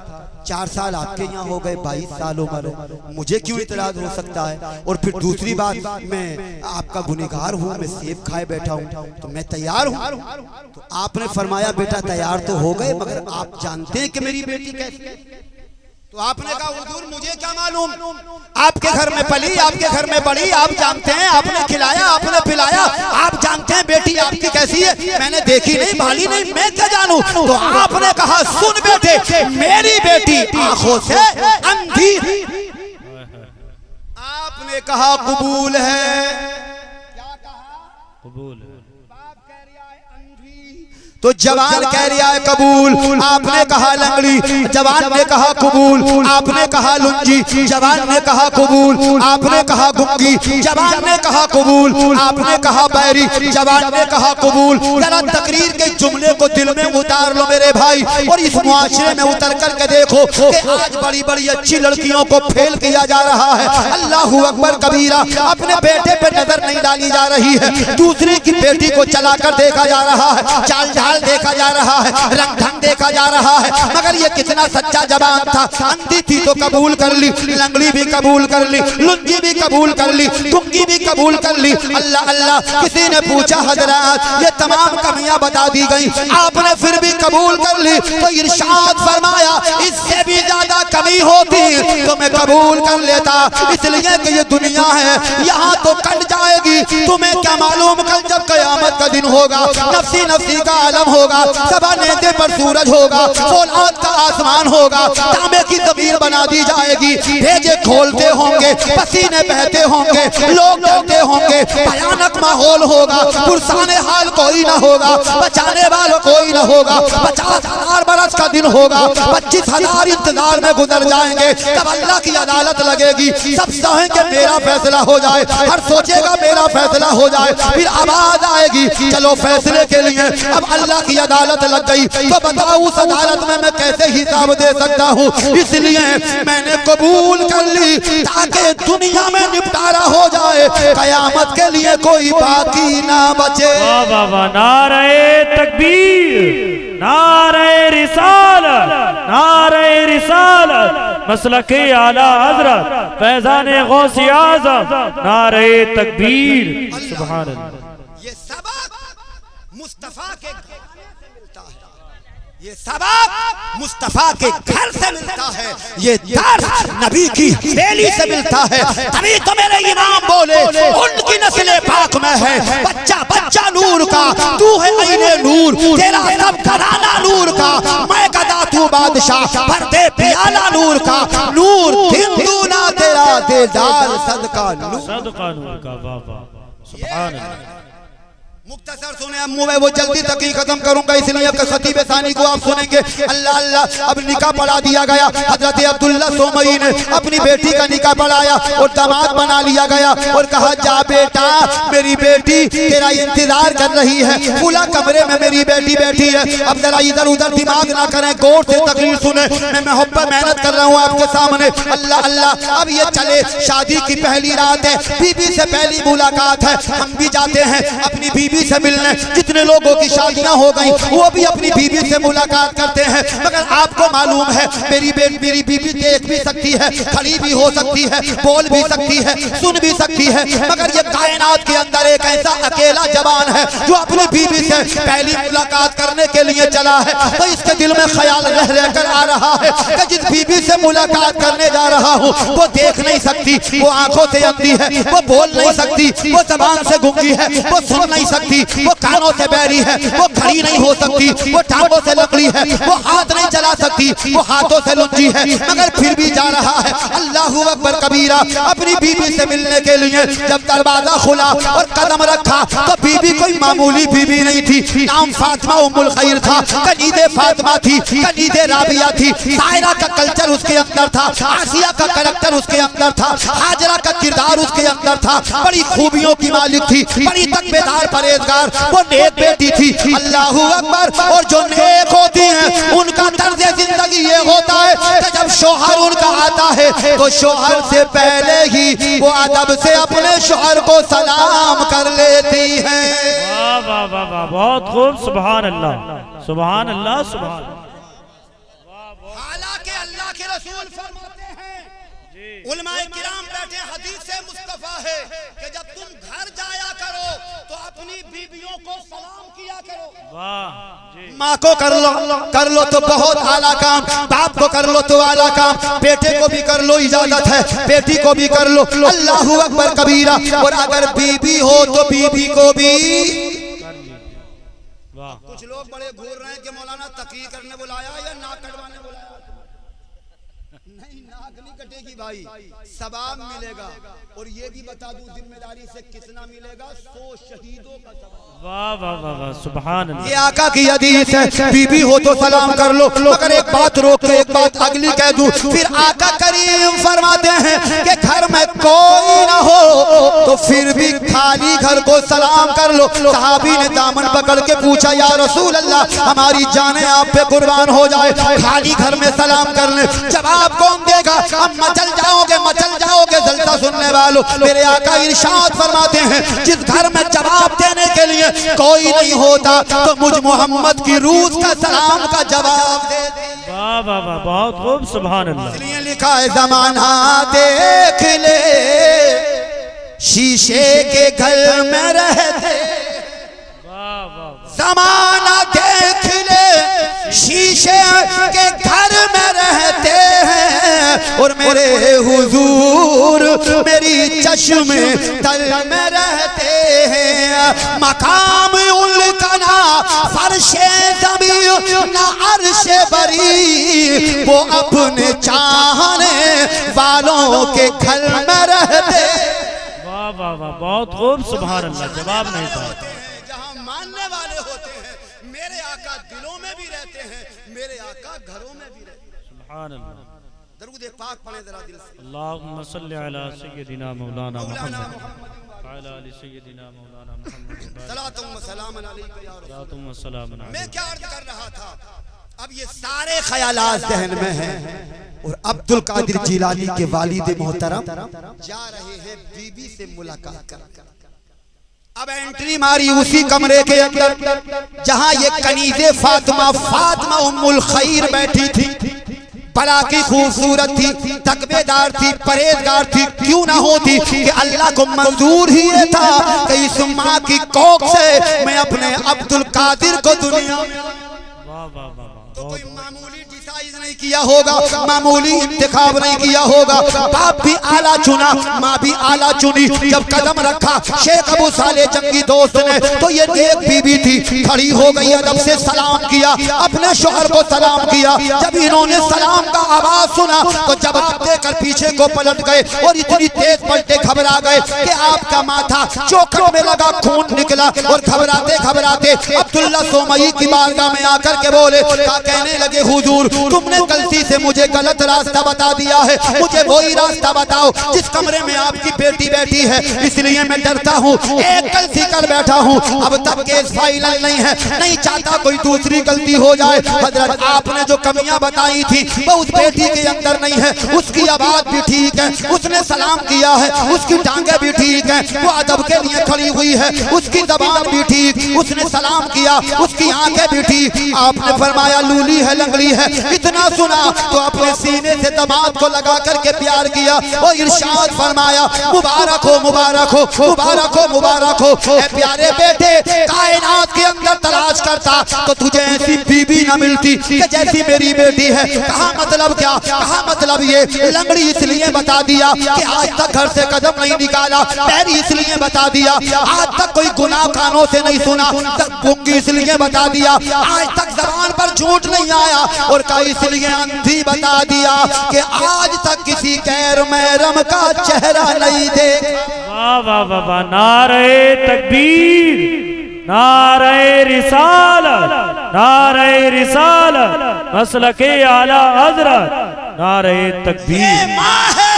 4 साल आपके यहाँ हो गए, 22 साल उम्र है, मुझे क्यों इतराज हो सकता है? और फिर दूसरी बात, मैं आपका गुनहगार हूँ, मैं सेब खाए बैठा हूँ तो मैं तैयार हूँ। तो आपने फरमाया बेटा तैयार तो हो गए, मगर आप जानते हैं कि मेरी बेटी कैसी? तो आपने कहा हुजूर मुझे क्या मालूम, आपके घर में पली, आपके घर में बड़ी, आप जानते हैं, आपने खिलाया, आपने पिलाया, आप जानते हैं बेटी आपकी कैसी है। मैंने देखी नहीं, भाली नहीं, मैं क्या जानूं? तो आपने कहा सुन बेटे, मेरी बेटी आंखों से अंधी। आपने कहा कबूल है। क्या कहा? कबूल है। तो जवान कह रहा है कबूल। आपने कहा लंगड़ी, जवान ने कहा कबूल। आपने कहा लुंजी, जवान ने कहा कबूल। आपने कहा गुंगी, जवान ने कहा कबूल। आपने कहा बैरी, जवान ने कहा कबूल। जरा तकरीर के जुमले को दिल में उतार लो मेरे भाई, और इस मुआशरे में उतर करके देखो कि आज बड़ी बड़ी अच्छी लड़कियों को फेल किया जा रहा है। अल्लाहू अकबर कबीरा। अपने बेटे पे नजर नहीं डाली जा रही है, दूसरी की बेटी को चलाकर देखा जा रहा है, चाल चाल देखा जा रहा है, रंग ढंग देखा जा रहा है, मगर ये कितना सच्चा जवान था। अंधी थी तो कबूल कर ली, लंगड़ी भी कबूल कर ली, लुंगी भी कबूल कर ली, गुंगी भी कबूल कर ली। अल्लाह अल्लाह, किसी ने पूछा हजरत ये तमाम कमियां बता दी गई, आपने फिर भी कबूल कर ली, तो इरशाद फरमाया इससे भी ज्यादा कमी होती तो मैं कबूल कर लेता, इसलिए कि ये दुनिया है यहाँ तो कट जाएगी। तुम्हें क्या मालूम कल जब कयामत का दिन होगा, नफसी नफसी का आलम होगा, सबा नेते पर सूरज होगा, फौलाद का आसमान होगा, तांबे की जमीन बना दी जाएगी, भेजे खोलते होंगे, पसीने बहते होंगे, लोग डरते होंगे, भयानक माहौल होगा, पुरसाने हाल कोई ना होगा, बचाने वाला कोई ना होगा। 50,000 बरस का दिन होगा, 25,000 इंतजार में गुजर जाएंगे, तब अल्लाह की अदालत लगेगी, सब चाहेंगे मेरा फैसला हो जाए, हर सोचेगा मेरा फैसला हो जाए, फिर आवाज आएगी चलो फैसले के लिए। अब अल्लाह की अदालत लग गई तो बताओ उस अदालत में मैं कैसे हिसाब दे सकता हूँ, इसलिए मैंने कबूल कर ली ताकि दुनिया में निपटारा हो जाए, कयामत के लिए कोई बाकी ना बचे। वाह वाह वाह, नारे तकबीर, नारे रिसालत, नारे रिसालत, मसलके आला हजरत फैजाने गौसे आज़म, नारे तकबीर, सुभान अल्लाह। ये सबक मुस्तफा के घराने से मिलता है, ये सबक मुस्तफा के घर से मिलता है, ये दर्स नबी की हवेली से मिलता है। तभी तो मेरे इमाम बोले उनकी नस्ल पाक में है बच्चा बच्चा नूर का, तू है ऐने नूर, तेरा सब घराना नूर का, मैं गदा तू बादशाह, भर दे प्याला नूर का, नूर हिंदू ना तेरा देदार सदका नूर, सदका नूर का। वाह वाह, सुभान अल्लाह। मुख्तसर सुने मुंह में वो जल्दी तक खत्म करूंगा, इसलिए अब खतीब सानी को आप सुनेंगे। अल्लाह अल्लाह, अब निकाह पढ़ा दिया गया, हजरत अब्दुल्ला सोमई ने अपनी बेटी का निकाह पढ़ाया और दामाद बना लिया गया और कहा जा बेटा मेरी बेटी तेरा इंतजार कर रही है, खुला कमरे में मेरी बेटी बैठी है, अब जरा इधर उधर दिमाग ना करें, गौर से तकरीर सुने, मैं मोहब्बत मेहनत कर रहा हूँ आपके सामने। अल्लाह अल्लाह, अब ये चले शादी की पहली रात है, बीबी से पहली मुलाकात है, हम भी जाते हैं अपनी बीबी से मिलने, जितने लोगों की शादियां हो गई वो भी अपनी बीबी से मुलाकात करते हैं, मगर आपको मालूम है मेरी बीबी देख भी सकती है, खड़ी भी हो सकती है, बोल भी सकती है, सुन भी सकती है, मगर ये कायनात के अंदर एक ऐसा अकेला जवान है जो अपनी बीबी से पहली मुलाकात करने के लिए चला है, तो इसके दिल में ख्याल रह कर आ रहा है कि जिस बीबी से मुलाकात करने जा रहा हूँ वो देख नहीं सकती, वो आंखों से अंधी है, वो बोल नहीं सकती, वो जबान से गूंगी है, वो सुन नहीं सकती, वो कानों से बैरी है, वो खड़ी नहीं हो सकती, वो टांगों से लकड़ी है, वो हाथ नहीं चला सकती, वो हाथों से लुंजी है, मगर फिर भी जा रहा है। अल्लाहू अकबर कबीरा। अपनी बीबी से मिलने के लिए जब दरवाजा खुला और कदम रखा तो बीबी कोई मामूली बीबी नहीं थी, नाम फातिमा उम्मुल खैर था, कनीदे फातिमा थी, कनीदे राबिया थी, सायरा का कल्चर उसके अंदर था, आसिया का करैक्टर उसके अंदर था, हाजरा का किरदार उसके अंदर था, बड़ी खूबियों की मालिक थी, बड़ी तकबेदार परहेजगार, वो नेक बेटी थी। अल्लाहू अकबर। और जो नेक होती हैं उनका तर्ज जिंदगी ये होता है कि जब शौहर उनका आता है तो शौहर से पहले ही वो अदब से अपने शौहर को सलाम कर लेती हैं। वाह वाह वाह वाह, बहुत खूब, सुभान अल्लाह, सुभान अल्लाह, सुभान। हालांकि अल्लाह के रसूल फरमाते हैं, उलमाए किराम बैठे, हदीस से मुस्तफा है कि जब तुम घर जाया करो तो अपनी बीवियों को सलाम किया करो। वाह, माँ को कर लो तो बहुत आला काम, बाप को कर लो तो आला काम, बेटे को भी कर लो, इजाजत है, बेटी को भी कर लो। अल्लाहू अकबर कबीरा। और अगर बीबी हो तो बीबी को भी। कुछ लोग बड़े घूर रहे हैं कि मौलाना तकरीर करने बुलाया या नाक कटवाने बुलाया। नहीं, नाक नहीं कटेगी भाई, सवाब मिलेगा। और ये भी बता दूं जिम्मेदारी से कितना मिलेगा, 100 शहीदों का सवाब। वाह वाह वाह वाह, सुभान अल्लाह। ये आका की हदीस है, बीबी हो तो सलाम कर लो, मगर एक बात रोक के एक बात अगली कह दूं। फिर आका करीम फरमाते हैं कि घर में कोई ना हो तो फिर भी खाली घर को सलाम कर लो। सहाबी ने दामन पकड़ के पूछा, या रसूल अल्लाह, हमारी जानें आप पे कुर्बान हो जाए, खाली घर में सलाम कर ले, जवाब कौन देगा? अब मचल जाओगे जलसा सुनने वालों। मेरे आका इरशाद फरमाते हैं, जिस घर में जवाब देने के लिए लिए कोई नहीं होता तो मुझ मोहम्मद की रूस का सलाम का जवाब दे दे। वाह वाह वाह, बहुत खूब, सुभान अल्लाह। इसलिए लिखा है जमाना देख ले शीशे के घर में रहते, वाह वाह, जमाना देख ले शीशे के घर में रहते हैं और मेरे हुजूर मेरी चश्मे तल में रहते हैं। मकाम उनका ना फर्शे ज़मीन ना अर्शे बरी, वो अपने चाहने वालों के घर में रहते। वाह वाह वाह, बहुत खूब, सुभान अल्लाह। जवाब नहीं था। जहाँ मानने वाले होते हैं मेरे आका दिलों में भी रहते हैं, मेरे आका घरों में भी रहते हैं। सुभान अल्लाह। दरूद पाक पढ़े जरा दिल से। अल्लाहुम्मा सल्ली अला सय्यदिना मौलाना मुहम्मद व अला आलि सय्यदिना मौलाना मुहम्मद। सलातुम व सलामुन अलैका या रसूल। सलातुम व सलामुन अलैका। मैं क्या अर्ज कर रहा था, अब ये सारे ख्यालात ज़हन में हैं और अब्दुल कादिर जिलानी के वालिद मोहतरम जा रहे हैं बीबी से मुलाकात कर। अब एंट्री मारी उसी कमरे के अंदर जहां ये कनीज़े फातिमा उम्मुल खैर बैठी थी। बड़ा की खूबसूरत थी, तकबेदार थी, परहेजगार थी। क्यों ना होती कि अल्लाह को मंजूर ही ये था कि इस माँ की कोख से मैं अपने अब्दुल कादिर को दुनिया में। वाह वाह वाह, तो कोई मामूली डिसाइड नहीं किया होगा, मामूली इंतखाब नहीं किया होगा। बाप भी आला चुना, माँ भी आला चुनी। जब कदम रखा शेख अबू साले जंगी दोस्त ने तो ये नेक बीबी थी, खड़ी हो गई, अदब से सलाम किया, अपने शोहर को सलाम किया। जब इन्होंने सलाम का आवाज सुना तो जब देकर पीछे को पलट गए और इतनी तेज पलटे, घबरा गए कि आपका माथा चौखट में लगा, खून निकला और घबराते घबराते अब्दुल्ला सोमई की बारगाह में आकर के बोले, कहने लगे हुजूर तुमने गलती से मुझे गलत रास्ता बता दिया है, मुझे वही रास्ता बताओ जिस कमरे में आपकी बेटी बैठी है, इसलिए मैं डरता हूँ, एक गलती कर बैठा हूँ, अब तक केस फाइनल नहीं है, नहीं चाहता कोई दूसरी गलती हो जाए। हजरत आपने जो कमियां बताई थी वो उस बेटी के अंदर नहीं है, उसकी आवाज भी ठीक है, उसने सलाम किया है, उसकी टांगे भी ठीक है, वो अदब के लिए खड़ी हुई है, उसकी जबान भी ठीक, उसने सलाम किया, उसकी आंखें भी ठीक। आपने फरमाया लूली है, लंगड़ी है, इतना सुना तो अपने सीने से दामाद को लगा करके प्यार किया और इरशाद फरमाया मुबारक हो मुबारक हो मुबारक हो मुबारक हो। ए प्यारे बेटे, कायनात के अंदर तलाश करता तो तुझे ऐसी बीबी न मिलती कि जैसी मेरी बेटी है। कहा मतलब क्या, कहा मतलब ये लंगड़ी इसलिए बता दिया कि आज तक घर से कदम नहीं निकाला, पैरी इसलिए बता दिया आज तक कोई गुनाह कानों से नहीं सुना, गूंगी इसलिए बता दिया आज तक जबान पर झूठ नहीं आया, और का इसलिए अंधी बता दिया कि आज तक किसी गैर महरम का चेहरा नहीं देखा। वाह वाह वाह वाह, नारे तकबीर, नारे रिसालत, नारे रिसालत, मसलके आला हज़रत, नारे तकबीर। माँ है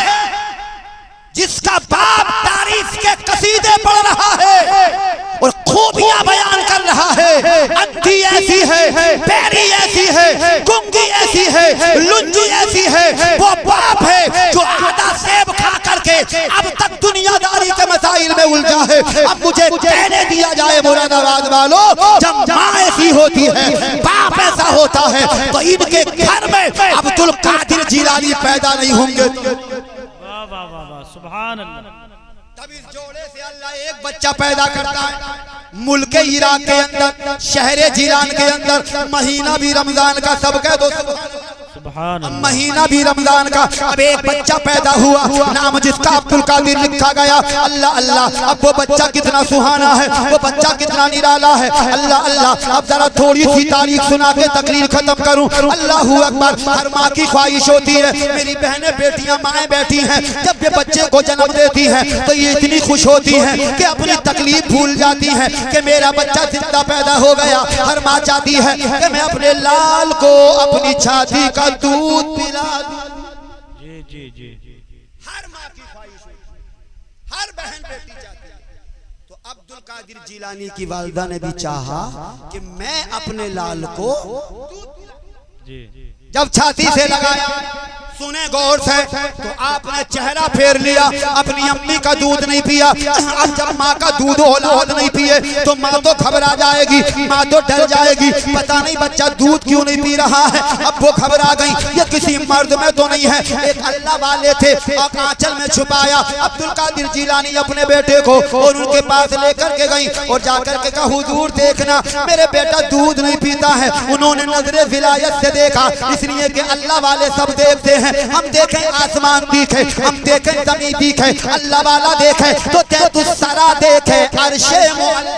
जिसका बाप तारीफ के कसीदे पढ़ रहा है और खूबियां बयान कर रहा है, अंधी ऐसी है, पैरी ऐसी है, गुंगी ऐसी है, लुंजी ऐसी है, वो बाप है जो आधा सेब खा करके अब तक दुनियादारी के मसाइल में उलझा है। अब मुझे कहने दिया जाए मुरादाबाद वालों, जब माँ ऐसी होती है, बाप ऐसा होता है तो इनके घर में अब्दुल कादिर जिलानी पैदा नहीं होंगे। वाह वाह वाह वाह, सुभान अल्लाह। तब इस जोड़े से अल्लाह एक बच्चा पैदा करता है। मुल्क इराक के अंदर, शहर जिलान के अंदर महीना भी रमजान का, सब कह दो सुभान अल्लाह। महीना भी रमजान का। अब एक बच्चा पैदा हुआ, नाम जिसका अब्दुल कादिर लिखा गया। अल्लाह अल्लाह, अब वो बच्चा कितना सुहाना है, वो बच्चा कितना निराला है। अल्लाह अल्लाह, अब जरा थोड़ी सी तारीख सुना के तकरीर खत्म करूं। अल्लाहू अकबर। हर माँ की ख्वाहिश होती है, मेरी बहनें बेटियां माएँ बैठी हैं, जब ये बच्चे को जन्म देती हैं तो ये इतनी खुश होती हैं कि अपनी तकलीफ भूल जाती हैं कि मेरा बच्चा जिंदा पैदा हो गया। हर माँ चाहती है कि मैं अपने लाल को अपनी छाती का दूध पिला दूं। जी जी जी जी, हर माँ की ख्वाहिश होती है, हर बहन बेटी चाहती है। तो अब्दुल कादिर जिलानी की वालिदा ने भी चाहा कि मैं अपने लाल को जी। जब छाती से लगाया, सुने गौर से, तो आपने चेहरा फेर लिया, अपनी अम्मी का दूध नहीं पिया। अब जब माँ का दूध औलाद नहीं पिए तो माँ तो घबरा जाएगी, माँ तो डर जाएगी, पता नहीं बच्चा दूध क्यों नहीं पी रहा है। अब वो घबरा गई, ये किसी मर्द में तो नहीं है। एक अल्लाह वाले थे और आंचल में छुपाया। अब्दुल कादिर जिलानी अपने बेटे को और उनके पास लेकर के गई और जाकर के कहा, हुजूर देखना मेरे बेटा दूध नहीं पीता है। उन्होंने नजरे विलायत से देखा, इसलिए कि अल्लाह वाले सब देखते हैं। हम देखें आसमान दिखे, हम देखें जमीन दिखे, अल्लाह वाला देखे तो तू सारा देखे अर्शे मौला।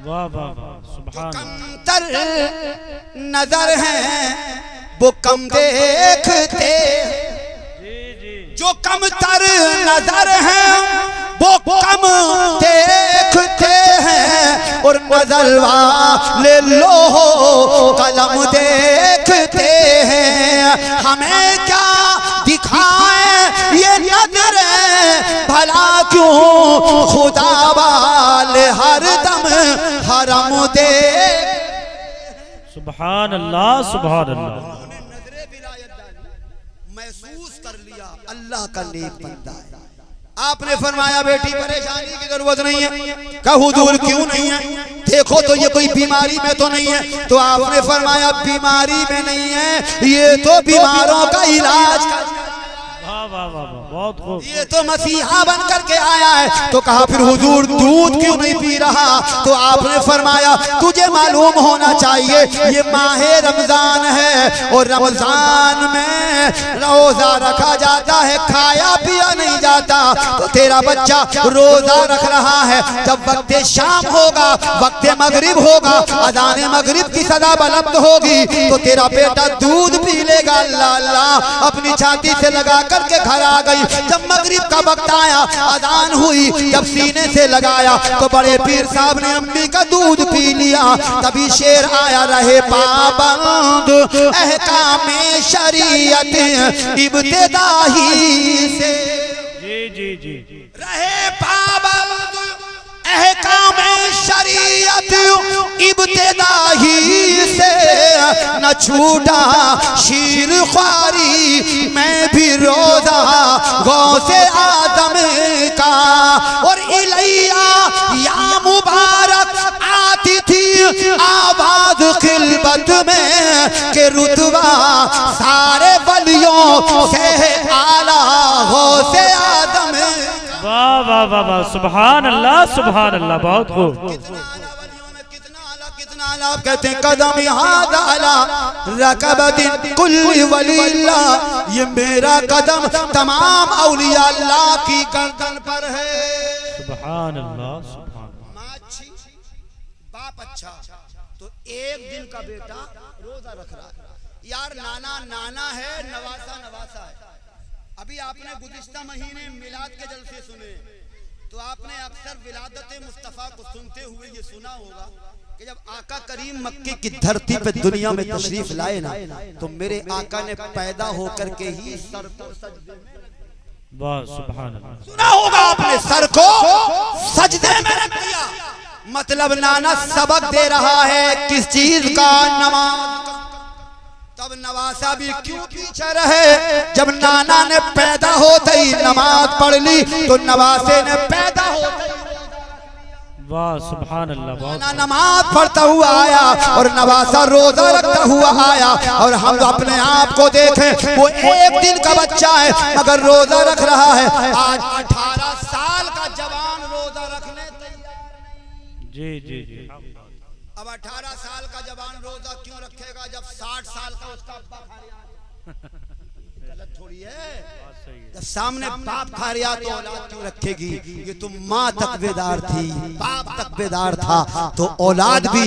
वाह वाह वाह, सुभान कमतर नजर है वो कम देखते, जो कमतर नजर है वो कम देखते हैं, और नजर वाले लो कलम देखते हैं। हमें क्या दिखाए ये नजर भला क्यों खुदा वाले हर दम हरम दे। सुभान अल्लाह, सुभान अल्लाह। नजरे विलायत डाली, महसूस कर लिया अल्लाह का नेक बंदा है। आपने फरमाया बेटी परेशानी की जरूरत नहीं है। कहा हुजूर क्यों नहीं है? देखो तो ये कोई बीमारी में तो नहीं है। तो आपने फरमाया बीमारी में नहीं है, ये तो बीमारों का इलाज कर, वाह वाह वाह वाह, बहुत खूब। ये तो मसीहा बन करके आया है। तो कहा फिर हुजूर दूध क्यों नहीं पी रहा? तो आपने फरमाया तुझे मालूम होना चाहिए ये माहे रमजान है और रमजान में रोजा रखा जाता है, खाया पिया नहीं जाता। तो तेरा बच्चा रोजा रख रहा है, जब वक्त शाम होगा, वक्त मगरिब होगा, अजान मगरिब की सदा बुलंद होगी तो तेरा बेटा दूध पी लेगा। अल्लाह अल्लाह अपनी छाती से लगा करके घर आ गई। जब मगरिब का वक्त आया, अजान हुई, जब सीने से लगाया तो बड़े पीर साहब ने अम्मी का दूध पी लिया। तभी शेर आया, रहे पाबंद अहकामे शरीयत इब्तिदाई से, जी जी जी जी, रहे पाबंद अहकामे शरीयत इब्तिदाई से, न छूटा शीर ख्वारी मैं भी रोजा गौसे आदम का। और इलैया या मुबारक आती थी आवाज खिलबत में के रुतबा सारे वलियों से आला गौसे आदम। वाह वाह वाह वाह, सुभान अल्लाह, सुभान अल्लाह, बहुत खूब। आप कहते हैं कदम याद आला रकबतिन कुल्ली वलील्ला, ये मेरा कदम तमाम औलिया अल्लाह की गर्दन पर है। सुभान अल्लाह, सुभान अल्लाह। माँ अच्छी, बाप अच्छा, तो एक दिन का बेटा रोजा रख रहा है। यार नाना नाना है, नवासा नवासा है। अभी आपने गुज़िश्ता महीने मिलाद के जलसे सुने, तो आपने अक्सर विलादत मुस्तफ़ा को सुनते हुए ये सुना होगा कि जब आका करीम मक्के की धरती पे दुनिया में तशरीफ लाए ना, तो मेरे आका ने पैदा होकर के ही सर को सजदे, वाह सुभान अल्लाह, सुना होगा आपने, सर को सजदे में रख दिया। मतलब नाना सबक दे रहा है किस चीज का? नमाज का। तब नवासा भी क्यों पीछे रहे? जब नाना ने पैदा होते ही नमाज पढ़ ली तो नवासे ने पैदा होते ही, वाह सुभान अल्लाह। नाना नमाज पढ़ता हुआ आया और नवासा रोजा रखता हुआ आया। और हम अपने आप को देखें, वो एक दिन का बच्चा है मगर रोजा रख रहा है। आज 18 साल का जवान रोजा रखने तैयार। जी जी जी। अब 18 साल का जवान रोजा क्यों रखेगा जब 60 साल का उसका अब्बा खा रहा है? गलत थोड़ी है। जब सामने बाप खा रहा तो औलाद क्यों रखेगी? ये तो माँ तकवेदार थी, बाप तकवेदार था, तो औलाद भी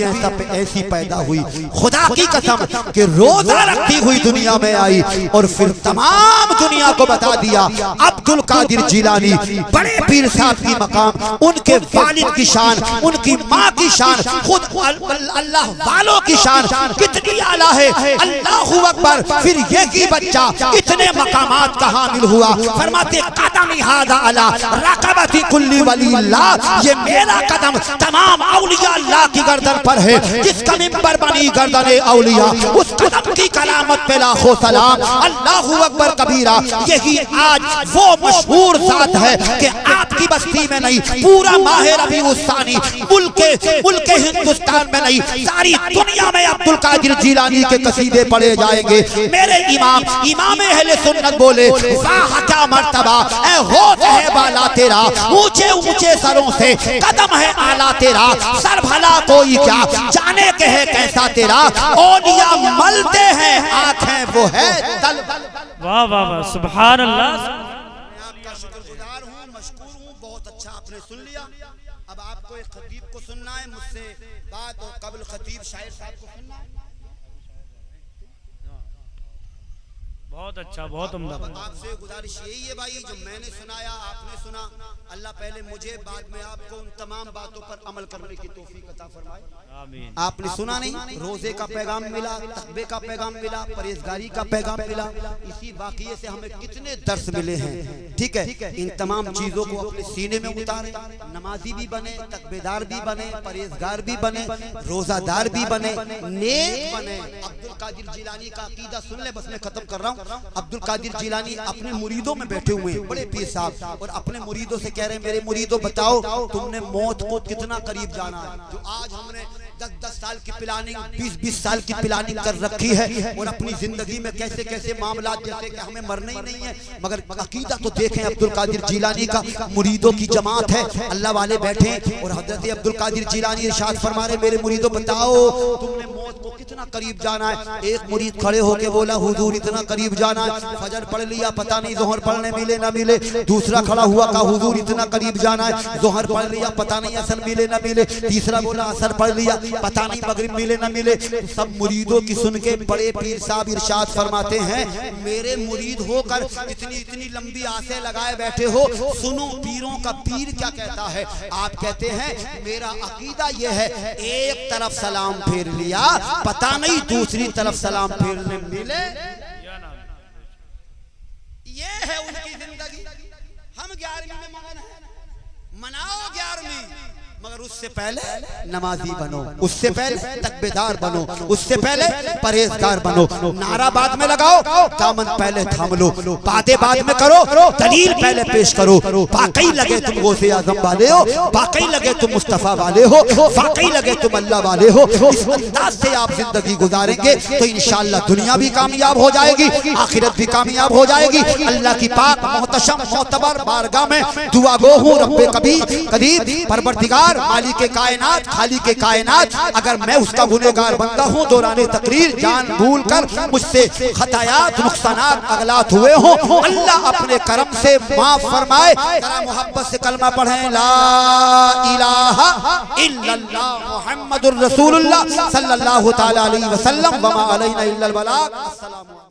ऐसी पैदा हुई। खुदा की कसम कि रोजा रखती हुई दुनिया में आई और फिर तमाम दुनिया को बता दिया अब्दुल कादिर जिलानी बड़े पीर साहब की मकाम, उनके वालिद की शान, उनकी माँ की शान, खुद अल्लाह वालों की शान कितनी आला है। अल्लाहू अकबर। फिर ये की बच्चा इतने मकामात का हामिल हुआ। फरमाते कदम हादा अला रकबती कुल्ली वलील्लाह, ये मेरा कदम तमाम औलिया अल्लाह की गर्दन पर है। जिसका मिंबर बनी गर्दन औलिया, उस कदम की करामत पे लाखों सलाम। अल्लाहू अकबर कबीरा। यही आज वो मशहूर जात है कि आपकी बस्ती में नहीं, पूरा माह रबीउल सानी मुल्क हिंदुस्तान में नहीं, सारी दुनिया में अब्दुल कादिर जिलानी के कसीदे पढ़े जाएंगे। मेरे इमाम अहले सुन्नत बोले, वाह क्या मर्तबा ऐ होश है बाला तेरा, ऊंचे ऊंचे सरों से कदम है आला तेरा, सर भला कोई क्या जाने के है कैसा तेरा, औलिया मलते हैं आंखें वो है दल। वाह वाह वाह, सुभान अल्लाह। आपका शुक्रगुजार हूँ, मशकूर हूँ। बहुत अच्छा आपने सुन लिया। अब आपको एक खतीब को सुनना है मुझसे बात, और कबल खतीब शायर साहब को सुनना है। बहुत अच्छा, बहुत उम्दा। आपसे गुजारिश यही है भाई, जो मैंने सुनाया आपने सुना, अल्लाह पहले मुझे बाद में आपको उन तमाम बातों पर अमल करने की तौफीक अता फरमाए। आमीन। आपने सुना नहीं, रोजे का पैगाम मिला, तकबे का पैगाम मिला, परहेजगारी का पैगाम मिला। इसी वाक़ये से हमें कितने दर्स मिले हैं। ठीक है, इन तमाम चीजों को अपने सीने में उतारे, नमाजी भी बने, तकबेदार भी बने, परहेजगार भी बने, रोजादार भी बने, नेक बने। अब्दुल कादिर जिलानी का अकीदा सुन ले, बस मैं खत्म कर रहा हूँ। अब्दुल कादिर जिलानी अपने मुरीदों में बैठे हुए हैं, बड़े पीर साहब, और अपने मुरीदों से कह रहे हैं, मेरे मुरीदों बताओ तुमने मौत को कितना करीब जाना है। जो आज हमने 10-10 साल की प्लानिंग, 20-20 साल की प्लानिंग कर रखी है, और अपनी जिंदगी में कैसे कैसे मामला, जैसे कि हमें मरना ही नहीं है, मगर अकीदा तो देखें अब्दुल कादिर जिलानी का। मुरीदों की जमात है, अल्लाह वाले बैठे, और हजरत अब्दुल कादिर जिलानी इरशाद फरमा रहे, मेरे मुरीदों बताओ तुमने मौत को कितना करीब जाना है। एक मुरीद खड़े होके बोला, हुजूर इतना करीब जाना है, फजर पढ़ लिया, पता नहीं जोहर पढ़ने मिले ना मिले। दूसरा खड़ा हुआ, कहा हुजूर इतना करीब जाना है, जोहर पढ़ लिया, पता नहीं असर मिले ना मिले। तीसरा बोला असर पढ़ लिया, पता नहीं मगरिब मिले ना मिले। सब मुरीदों की सुन के बड़े पीर साहब इरशाद फरमाते हैं, मेरे मुरीद होकर इतनी इतनी लंबी आसें लगाए बैठे हो, सुनो पीरों का पीर क्या कहता है। आप कहते हैं मेरा अकीदा यह है, एक तरफ सलाम फेर लिया, पता नहीं दूसरी तरफ सलाम फेरने मिले। ये है उनकी जिंदगी। हम 11वीं में मगन हैं, मनाओ 11वीं, मगर उससे पहले नमाजी बनो, उससे पहले तकबेदार बनो, उससे पहले परहेजगार बनो। नारा बाद में लगाओ, दामन पहले थाम लो, बातें बाद में करो, दलील पहले पेश करो। वाकई लगे तुम गौसे आजम वाले हो, वाकई लगे तुम मुस्तफा वाले हो, वाकई लगे तुम अल्लाह वाले हो। इस अंदाज से आप जिंदगी गुजारेंगे तो इंशाअल्लाह दुनिया भी कामयाब हो जाएगी, आखिरत भी कामयाब हो जाएगी। अल्लाह की पाक मोहतशम मोतबर बारगाह में दुआ गो हूँ, रब्बे करीब परवरदिगार मालिक के कायनात, खालिक के कायनात, अगर मैं उसका गुनहगार बंदा हूँ, दौराने तकरीर जान भूल कर मुझसे खतायात नुकसानात अगलात हुए हो, अल्लाह अपने करम से माफ फरमाए। जरा मोहब्बत से कलमा पढ़ें, ला इलाहा इल्लल्लाह मुहम्मदुर रसूलुल्लाह सल्लल्लाहु तआला अलैहि वसल्लम, वमा अलैना इल्लल बलाग। अस्सलाम।